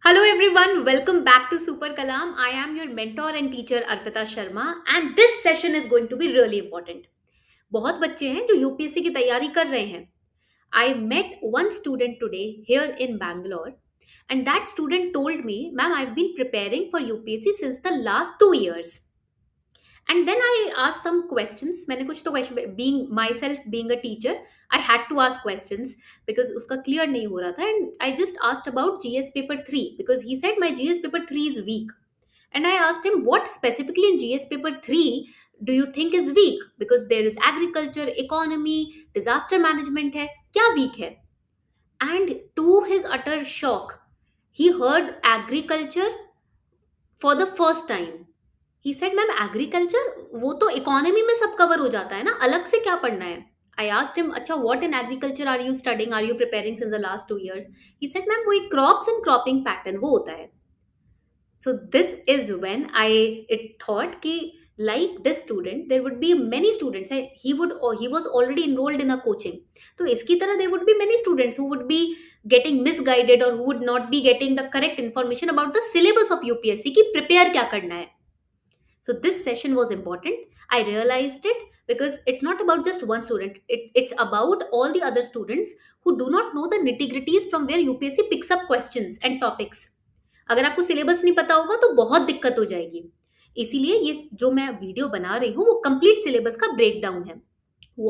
Hello everyone, welcome back to Super Kalam. I am your mentor and teacher Arpita Sharma and this session is going to be really important. बहुत बच्चे हैं जो UPSC की तैयारी कर रहे हैं. I met one student today here in Bangalore and that student told me, "Ma'am, I've been preparing for UPSC since the last 2 years." And then I asked some questions. मैंने कुछ तो question being myself being a teacher, I had to ask questions because उसका clear नहीं हो रहा था and I just asked about GS paper 3 because he said my GS paper 3 is weak. And I asked him what specifically in GS paper 3 do you think is weak because there is agriculture, economy, disaster management है, क्या weak है? And to his utter shock, he heard agriculture for the first time. He said ma'am agriculture वो तो economy में सब cover हो जाता है ना, अलग से क्या पढ़ना है? आई आस्क्ड हिम, अच्छा what in agriculture are you studying, are you preparing since the last 2 years? He said ma'am वो एक क्रॉप्स एंड क्रॉपिंग पैटर्न वो होता है. So this is when I it thought कि like this student there would be many students. He would or he was already enrolled in a coaching. तो इसकी तरह there would be many students who would be getting misguided or who would not be getting the correct information about the syllabus of UPSC कि prepare क्या करना है. So this session was important. I realized it because it's not about just one student. It's about all the other students who do not know the nitty-gritties from where UPSC picks up questions and topics. अगर आपको syllabus नहीं पता होगा तो बहुत दिक्कत हो जाएगी. इसीलिए ये जो मैं वीडियो बना रही हूँ वो कंप्लीट सिलेबस का ब्रेकडाउन है.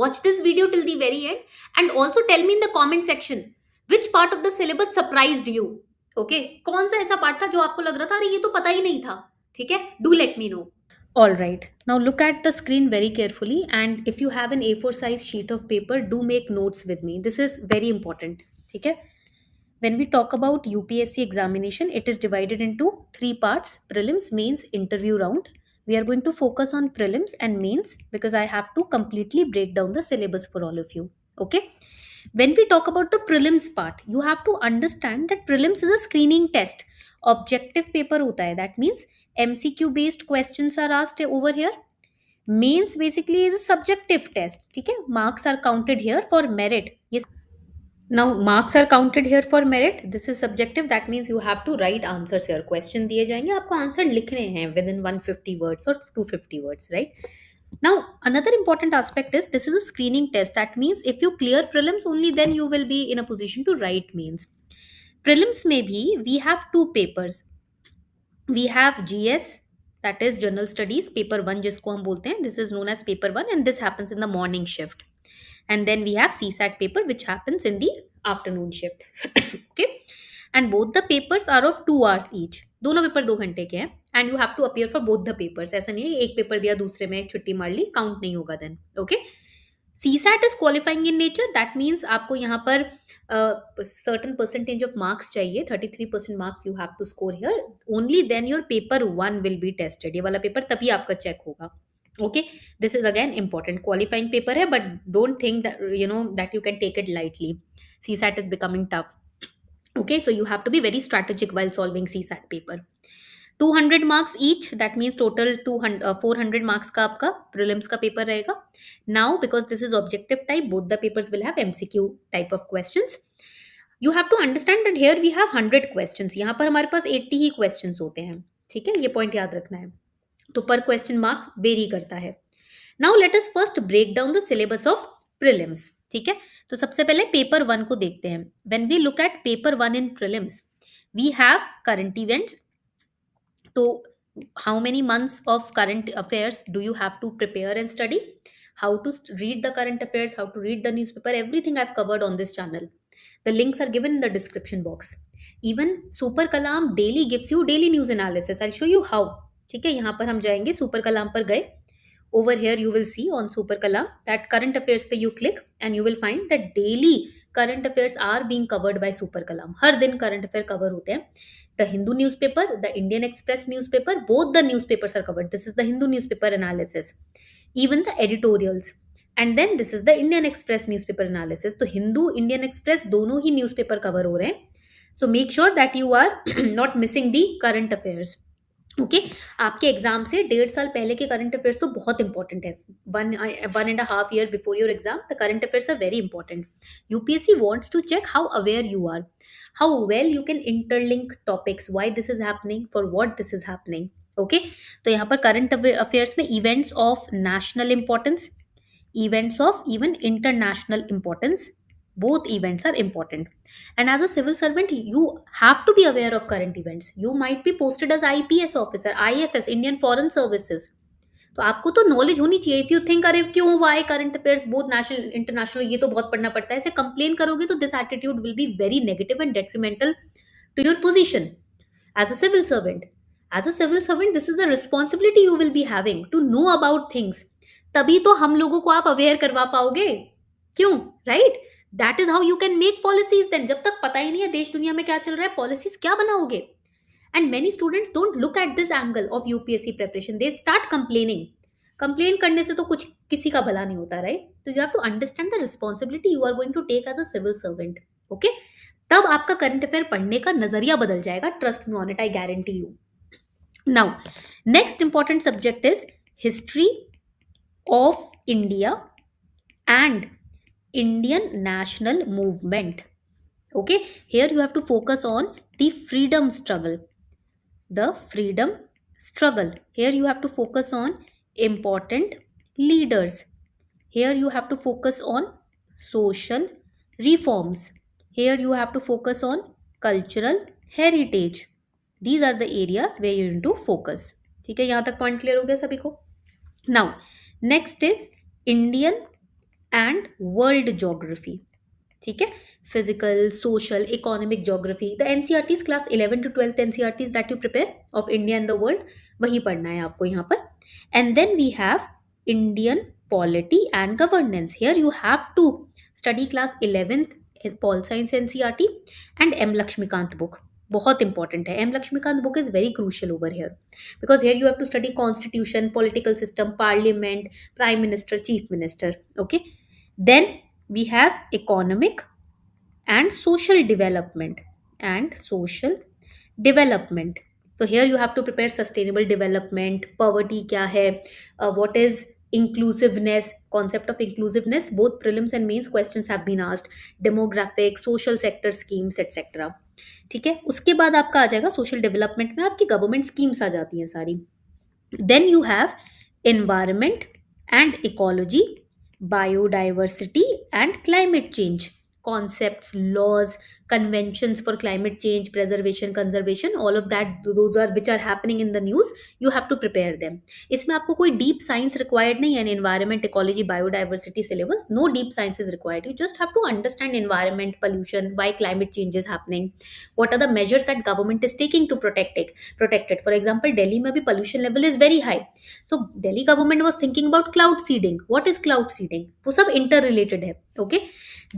Watch this video till the very end and also tell me in the comment section which part of the syllabus surprised you. Okay? कौन सा ऐसा पार्ट था जो आपको लग रहा था अरे ये तो पता ही नहीं था. ठीक है? Do let me know. All right. Now look at the screen very carefully and if you have an A4 size sheet of paper, do make notes with me. This is very important. Okay? When we talk about UPSC examination, it is divided into three parts: prelims, mains, interview round. We are going to focus on prelims and mains because I have to completely break down the syllabus for all of you. Okay? When we talk about the prelims part, you have to understand that prelims is a screening test. Objective paper hota hai. That means MCQ based questions are asked over here. Mains basically is a subjective test. Okay? Marks are counted here for merit. Yes. Now marks are counted here for merit. This is subjective. That means you have to write answers here. Question दिए जाएंगे, आपको answer लिखने हैं within 150 words or 250 words, right? Now another important aspect is this is a screening test. That means if you clear prelims, only then you will be in a position to write mains. Prelims में भी we have two papers. We have GS, that is general studies, paper 1 जिसको हम बोलते हैं. This is known as paper 1 and this happens in the morning shift. And then we have CSAT paper which happens in the afternoon shift. Okay, and both the papers are of 2 hours each. दोनों paper 2 घंटे के हैं and you have to appear for both the papers. ऐसा नहीं है एक paper दिया दूसरे में एक छुट्टी मार ली, काउंट नहीं होगा then. Okay, CSAT is qualifying in nature. That means आपको यहाँ पर certain percentage of marks चाहिए. 33% marks you have to score here. Only then your paper 1 will be tested. ये वाला पेपर तभी आपका चेक होगा. Okay, this is again important. Qualifying paper है, but don't think that that you can take it lightly. CSAT is becoming tough. Okay, so you have to be very strategic while solving CSAT paper. 200 marks each, that means total 400 marks का आपका prelims का paper रहेगा. Now because this is objective type, both the papers will have MCQ type of questions. You have to understand that here we have 100 questions. यहाँ पर हमारे पास 80 ही questions होते हैं. ठीक है, ये point याद रखना है. तो पर क्वेश्चन मार्क्स वेरी करता है. Now let us first break down the syllabus of prelims. ठीक है, तो सबसे पहले पेपर 1 को देखते हैं. When we look at paper 1 in prelims, we have current events. तो how many months of current affairs do you have to prepare and study, how to read the current affairs, how to read the newspaper, everything I've covered on this channel. The links are given in the description box. Even Super Kalam daily gives you daily news analysis. I'll show you how. ठीक है, यहाँ पर हम जाएंगे, super कलाम पर गए. Over here you will see on Super Kalam that current affairs पे you click and you will find that daily current affairs are being covered by Super Kalam. हर दिन current affair cover होते हैं. The Hindu newspaper, the Indian Express newspaper, both the newspapers are covered. This is the Hindu newspaper analysis. Even the editorials. And then this is the Indian Express newspaper analysis. तो Hindu, Indian Express दोनों ही newspaper cover हो रहे हैं. So make sure that you are not missing the current affairs. Okay आपके exam से 1.5 साल पहले के करंट अफेयर्स तो बहुत इंपॉर्टेंट है. 1.5 year before your exam the current affairs are very important. UPSC wants to check how aware you are. how well you can interlink topics, why this is happening, for what this is happening. Okay, तो यहाँ पर current affairs में events of national importance, events of even international importance, both events are important. And as a civil servant you have to be aware of current events. You might be posted as IPS officer, IFS, Indian Foreign Services, तो आपको तो knowledge होनी चाहिए. If you think अरे क्यों, why current affairs both national international, ये तो बहुत पढ़ना पड़ता है, ऐसे कंप्लेन करोगे तो this attitude will be very negative and detrimental to your position as a civil servant. As a civil servant, this is the responsibility you will be having to know about things. तभी तो हम लोगों को आप aware करवा पाओगे. क्यों? Right, that is how you can make policies. Then जब तक पता ही नहीं है देश दुनिया में क्या चल रहा है, पॉलिसीज क्या बनाओगे? And many students don't look at this angle of UPSC preparation. They start complaining. Complain करने से तो कुछ किसी का भला नहीं होता, राइट? तो you have to understand the responsibility you are going to take as a civil servant. Okay, तब आपका करंट अफेयर पढ़ने का नजरिया बदल जाएगा. Trust me on it, I guarantee you. Now next important subject is history of India and Indian national movement. Okay, here you have to focus on the freedom struggle. The freedom struggle. Here you have to focus on important leaders. Here you have to focus on social reforms. Here you have to focus on cultural heritage. These are the areas where you need to focus. ठीक है, यहाँ तक point clear हो गया सभी को? Now next is Indian and world geography. ठीक है, physical, social, economic geography. The NCERTs class 11 to 12 NCERTs that you prepare of India and the world, वही पढ़ना है आपको यहाँ पर. And then we have Indian polity and governance. Here you have to study class 11th pol science NCERT and M Laxmikanth book. बहुत important है. M Laxmikanth book is very crucial over here because here you have to study constitution, political system, parliament, prime minister, chief minister. Okay, then we have economic and social development and social development. So here you have to prepare sustainable development, poverty क्या है, what is inclusiveness, concept of inclusiveness, both prelims and mains questions have been asked, demographic, social sector schemes etc. ठीक है, उसके बाद आपका आ जाएगा social development में आपकी गवर्नमेंट स्कीम्स आ जाती हैं सारी. Then you have environment and ecology, biodiversity and climate change, concepts, laws, conventions for climate change, preservation, conservation, all of that, those are which are happening in the news, you have to prepare them. इसमें आपको कोई deep science required नहीं है. environment, ecology, biodiversity syllabus, no deep science is required. You just have to understand environment, pollution, why climate change is happening, what are the measures that government is taking to protect it. For example, Delhi में भी pollution level is very high. So Delhi government was thinking about cloud seeding. What is cloud seeding? वो सब interrelated है. Okay,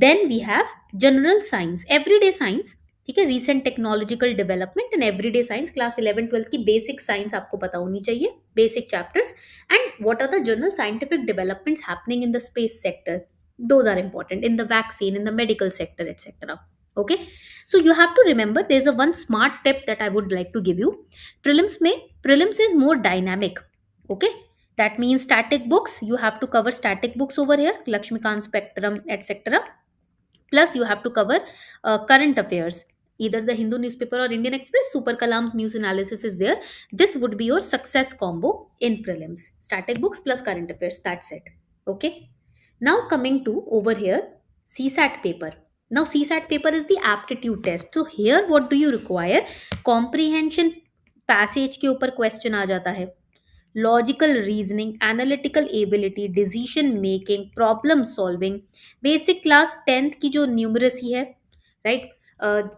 then we have general science, everyday science. ठीक है, recent technological development and everyday science. Class 11 12 की basic science आपको पता होनी चाहिए, basic chapters. And what are the general scientific developments happening in the space sector, those are important, in the vaccine, in the medical sector etcetera. Okay, so you have to remember there's a one smart tip that I would like to give you. Prelims is more dynamic. Okay, that means static books, you have to cover static books over here, Lakshmikant Spectrum etc. Plus you have to cover current affairs, either the Hindu newspaper or Indian Express. Super Kalam's news analysis is there. This would be your success combo in prelims, static books plus current affairs, that's it. Okay, now coming to over here, CSAT paper. Now CSAT paper is the aptitude test. So here what do you require? Comprehension, passage के ऊपर question आ जाता है, logical reasoning, analytical ability, decision making, problem solving, basic class 10th की जो numeracy है, right,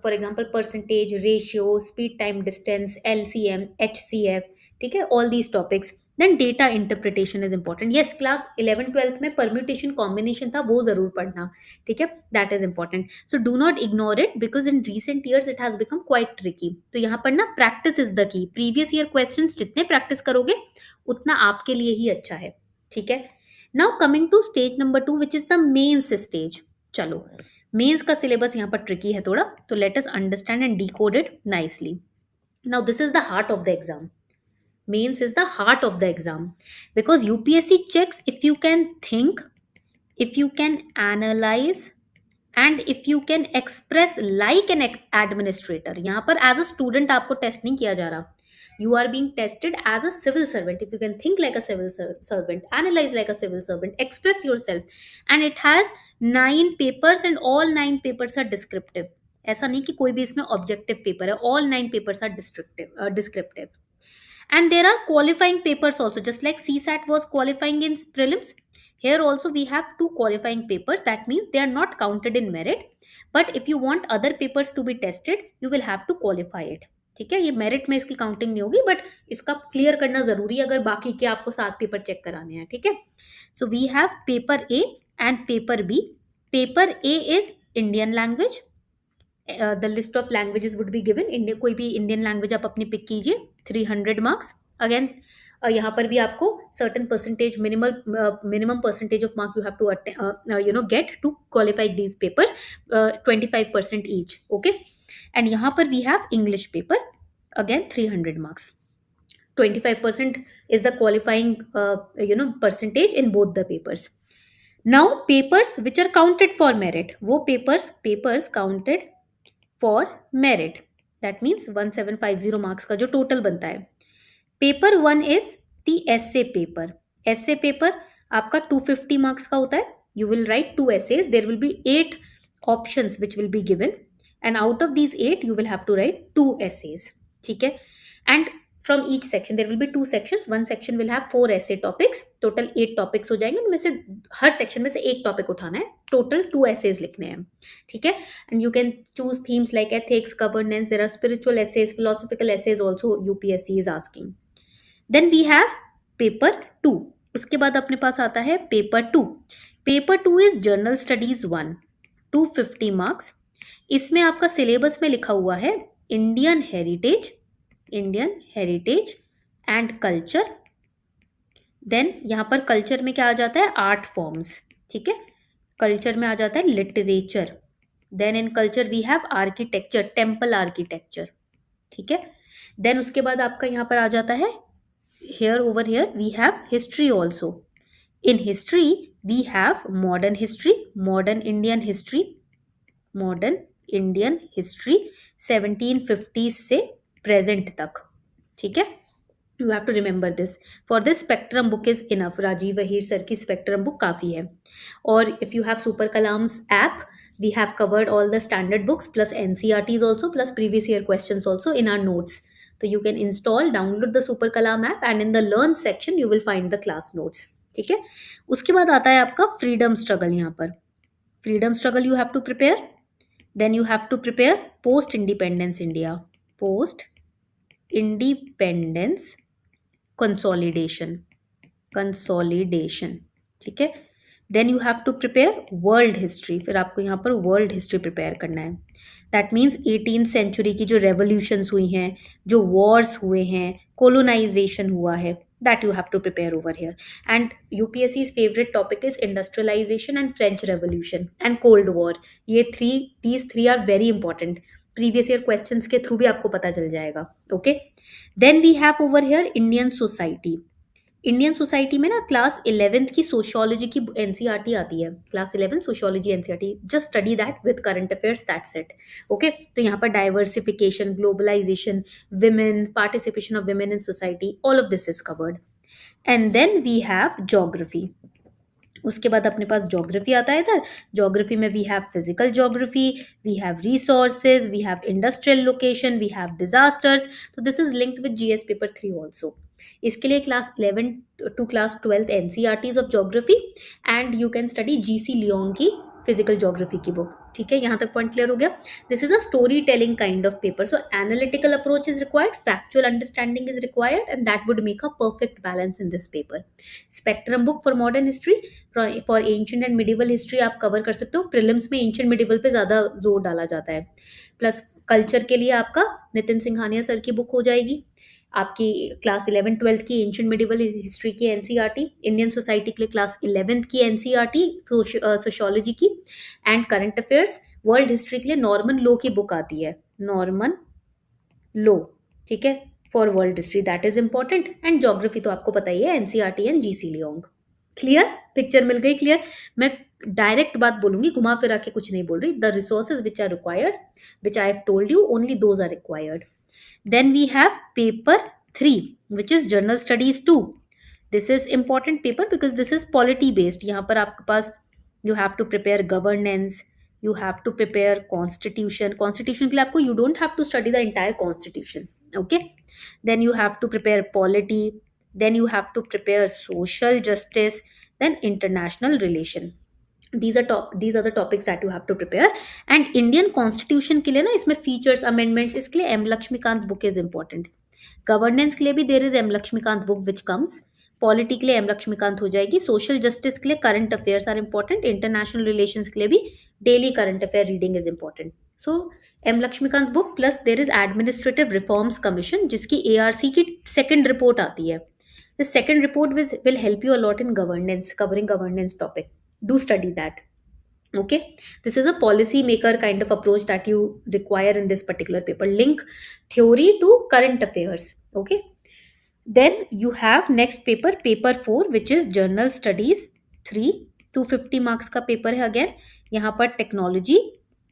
for example percentage, ratio, speed time distance, LCM, HCF. ठीक है, all these topics. Then data interpretation is important. Yes, class 11 12th में permutation combination था, वो जरूर पढ़ना. ठीक है, that is important. So do not ignore it because in recent years it has become quite tricky. तो यहाँ पर ना practice is the key. Previous year question जितने प्रैक्टिस करोगे उतना आपके लिए ही अच्छा है. ठीक है, now coming to stage number 2 which is the mains stage. चलो, मेंस का सिलेबस यहाँ पर ट्रिकी है थोड़ा, तो let us understand and decode it nicely. Now this is the heart of the exam. Mains is the heart of the exam because UPSC checks if you can think, if you can analyze and if you can express like an administrator, यहाँ पर as a student आपको test नहीं किया जा रहा, you are being tested as a civil servant. If you can think like a civil servant, analyze like a civil servant, express yourself. And it has 9 papers and all 9 papers are descriptive. ऐसा नहीं कि कोई भी इसमें objective paper है, all 9 papers are descriptive. And there are qualifying papers also, just like CSAT was qualifying in prelims. Here also we have 2 qualifying papers. That means they are not counted in merit, but if you want other papers to be tested, you will have to qualify it. ठीक है, ये merit में इसकी counting नहीं होगी, but इसका clear करना जरूरी है अगर बाकी के आपको 7 पेपर चेक कराने हैं. ठीक है, so we have paper A and paper B. Paper A is Indian language. The list of languages would be given. Indian, कोई भी इंडियन लैंग्वेज आप अपनी पिक कीजिए. 300 मार्क्स. अगेन यहाँ पर भी आपको certain percentage, minimum percentage of mark you have to get to qualify these papers. 25% each. Okay, and यहाँ पर we have English paper. Again 300 marks. 25% is the qualifying percentage in both the papers. Now papers which are counted for merit, वो papers counted for merit, that means 1750 marks का जो total बनता है. Paper 1 is the essay paper. Essay paper आपका 250 marks का होता है. You will write 2 essays. There will be 8 options which will be given, and out of these 8 you will have to write 2 essays. ठीक है, and from each section there will be 2 sections. One section will have 4 essay topics. Total 8 topics हो जाएंगे. उनमें से हर section में से एक topic उठाना है. Total 2 essays लिखने हैं. ठीक है, and you can choose themes like ethics, governance. There are spiritual essays, philosophical essays also UPSC is asking. Then we have paper 2. उसके बाद अपने पास आता है paper 2. Paper 2 is general studies 1. 250 marks. इसमें आपका सिलेबस में लिखा हुआ है Indian heritage and culture. Then यहाँ पर कल्चर में क्या आ जाता है, आर्ट फॉर्म्स. ठीक है, कल्चर में आ जाता है literature. Then in culture we have architecture, temple architecture. ठीक है, देन उसके बाद आपका यहाँ पर आ जाता है over here we have history also. In history we have modern history, modern Indian history 1750 से प्रेजेंट तक. ठीक है, you have to remember this. For this spectrum book is enough. Rajiv Ahir sir की स्पेक्ट्रम बुक काफ़ी है. और if you have super Kalam's app, we have covered all the standard books plus NCERTs also plus previous year questions also in our notes. तो you can install, download the super Kalam app and in the learn section you will find the class notes. ठीक है, उसके बाद आता है आपका freedom struggle. यहाँ पर freedom struggle you have to prepare. Then you have to prepare post-independence India, post-independence consolidation. ठीक है, then you have to prepare world history. फिर आपको यहाँ पर world history prepare करना है. That means 18th century की जो revolutions हुई हैं, जो wars हुए हैं, colonization हुआ है, that you have to prepare over here. And UPSC's favorite topic is industrialization and French Revolution and Cold War. These three are very important. Previous year questions के through भी आपको पता चल जाएगा. Okay. Then we have over here Indian society. Indian society में ना class 11th की sociology की NCERT आती है. Class 11 sociology NCERT, just study that with current affairs, that's it. Okay, तो यहाँ पर diversification, globalization, women, participation of women in society, all of this is covered. And then we have geography. उसके बाद अपने पास geography आता है इधर. Geography में we have physical geography, we have resources, we have industrial location, we have disasters. तो this is linked with GS paper 3 also. इसके लिए class 11 to class 12 NCERTs of geography and you can study GC Leong की physical geography की book. ठीक है, यहाँ तक point clear हो गया. This is a story telling kind of paper. So analytical approach is required, factual understanding is required and that would make a perfect balance in this paper. Spectrum book for modern history, for ancient and medieval history आप cover कर सकते हो. Prelims में ancient medieval पे ज़्यादा जोर डाला जाता है. प्लस कल्चर के लिए आपका नितिन सिंघानिया सर की बुक हो जाएगी. आपकी क्लास 11-12 की एंशिएंट मिडिवल हिस्ट्री की NCERT, इंडियन सोसाइटी के लिए क्लास 11th की NCERT सोशियोलॉजी की, and current affairs world history के लिए नॉर्मन लो की बुक आती है, नॉर्मन लो. ठीक है, for world history that is important. And geography तो आपको पता ही है, NCERT and GC Leong. Clear, picture मिल गई क्लियर. मैं डायरेक्ट बात बोलूंगी, घुमा फिरा के कुछ नहीं बोल रही. The resources which are required, which I have told you, only those are required. Then we have paper 3, which is general studies 2. This is important paper because this is polity based. यहाँ पर आपके पास you have to prepare governance, you have to prepare constitution. Constitution के लिए आपको you don't have to study the entire constitution. Okay. Then you have to prepare polity. Then you have to prepare social justice. Then international relation. These are the topics that you have to prepare. And Indian Constitution के लिए ना इसमें features amendments, इसके लिए M Laxmikant book is important. Governance के लिए भी there is M Laxmikant book which comes. Polity के लिए M लक्ष्मीकांत हो जाएगी. Social justice के लिए current affairs are important. International relations के लिए भी daily current affair reading is important. So M Laxmikant book plus there is Administrative Reforms Commission जिसकी ARC की second report आती है. The second report will help you a lot in governance, covering governance topic. Do study that. Okay, this is a policy maker kind of approach that you require in this particular paper. Link theory to current affairs. Okay, then you have next paper, paper 4, which is general studies 3. 250 marks का paper है again. यहाँ पर technology,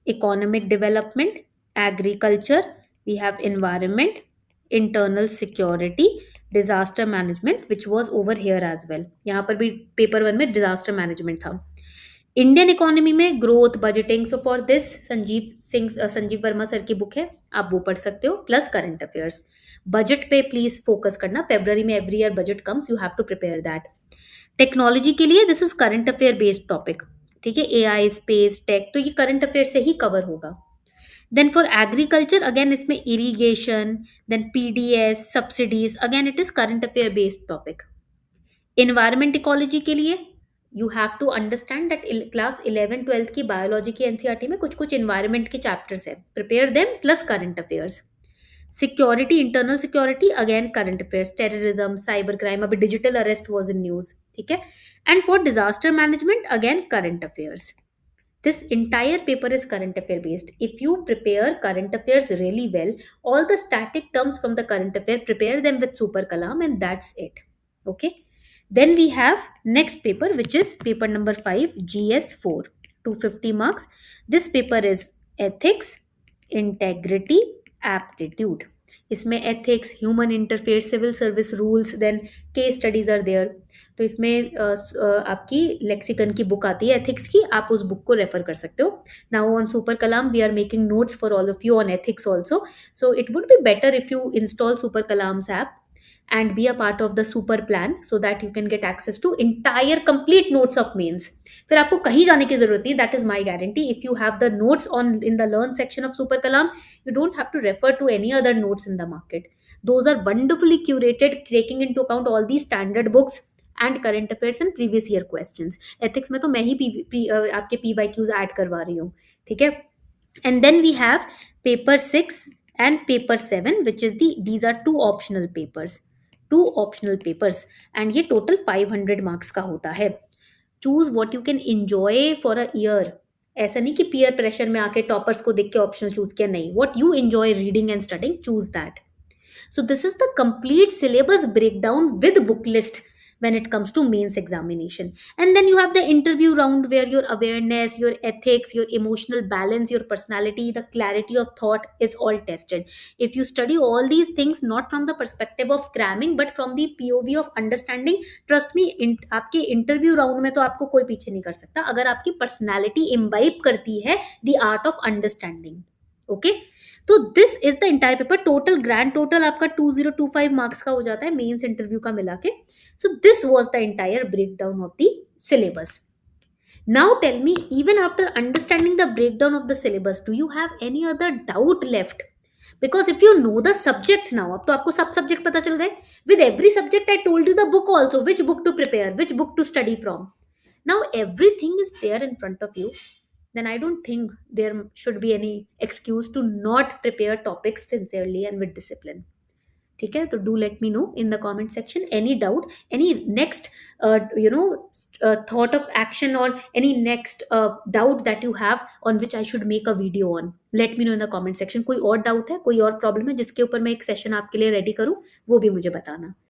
economic development, agriculture, we have environment, internal security, disaster management, which was over here as well. यहाँ पर भी paper 1 में disaster management था. Indian economy में growth, budgeting. So for this Sanjeev Verma sir की बुक है, आप वो पढ़ सकते हो, प्लस करंट अफेयर्स. बजट पे प्लीज फोकस करना. फेब्रुवरी में every year budget comes, you have to prepare that. Technology के लिए this is current affair based topic. ठीक है, AI, स्पेस, टेक, तो ये करंट अफेयर से ही कवर होगा. देन फॉर एग्रीकल्चर अगेन इसमें irrigation, then PDS, subsidies, again it is current affair based topic. Environment ecology के लिए you have to understand that class 11-12 की बायोलॉजी की NCERT में कुछ कुछ इन्वायरमेंट के चैप्टर्स है. Prepare them plus current affairs. Security, internal security, again current affairs. Terrorism, cyber crime, अभी digital arrest was in news. ठीक है. And for disaster management again current affairs. This entire paper is current affair based. If you prepare current affairs really well, all the static terms from the current affair, prepare them with Super Kalam and that's it. Okay. Then we have next paper, which is paper number 5, GS4, 250 marks. This paper is ethics, integrity, aptitude. इसमें ethics, human interface, civil service rules, then case studies are there. तो इसमें आपकी lexicon की book आती है ethics की, आप उस बुक को रेफर कर सकते हो. Now on Super Kalam we are making notes for all of you on ethics also. So it would be better if you install Super Kalam's app and be a part of the super plan so that you can get access to entire complete notes of mains. फिर आपको कहीं जाने की जरूरत नहीं. That is my guarantee. If you have the notes on in the learn section of Super Kalam, you don't have to refer to any other notes in the market. Those are wonderfully curated, taking into account all these standard books and current affairs and previous year questions. Ethics में तो मैं ही आपके PYQs add करवा रही हूँ. ठीक है. And then we have paper 6 and paper 7, which is these are two optional papers. And ये टोटल 500 मार्क्स का होता है. Choose what you can enjoy for a year. ऐसा नहीं कि पीयर प्रेशर में आके टॉपर्स को देख के ऑप्शनल चूज किया, नहीं. What you enjoy reading and studying, choose that. So this is the complete syllabus breakdown with book list when it comes to mains examination. And then you have the interview round where your awareness, your ethics, your emotional balance, your personality, the clarity of thought is all tested. If you study all these things not from the perspective of cramming but from the POV of understanding, trust me, आपके interview round में तो आपको कोई पीछे नहीं कर सकता अगर आपकी personality imbibe करती है the art of understanding. Okay. तो this is the entire paper. Total grand total आपका 2025 मार्क्स का हो जाता है मेंस इंटरव्यू का मिला के. So this was the entire breakdown of the syllabus. Now tell me, even after understanding the breakdown of the syllabus, do you have any other doubt left? Because if you know the subjects now, अब तो आपको सब subject पता चल गए. With every subject I told you the book also, which book to prepare, which book to study from. Now everything is there in front of you. Then I don't think there should be any excuse to not prepare topics sincerely and with discipline. ठीक है. तो do let me know in the comment section any doubt, any next thought of action or any next doubt that you have on which I should make a video on. Let me know in the comment section. कोई और doubt है, कोई और problem है जिसके ऊपर मैं एक session आपके लिए ready करूँ, वो भी मुझे बताना.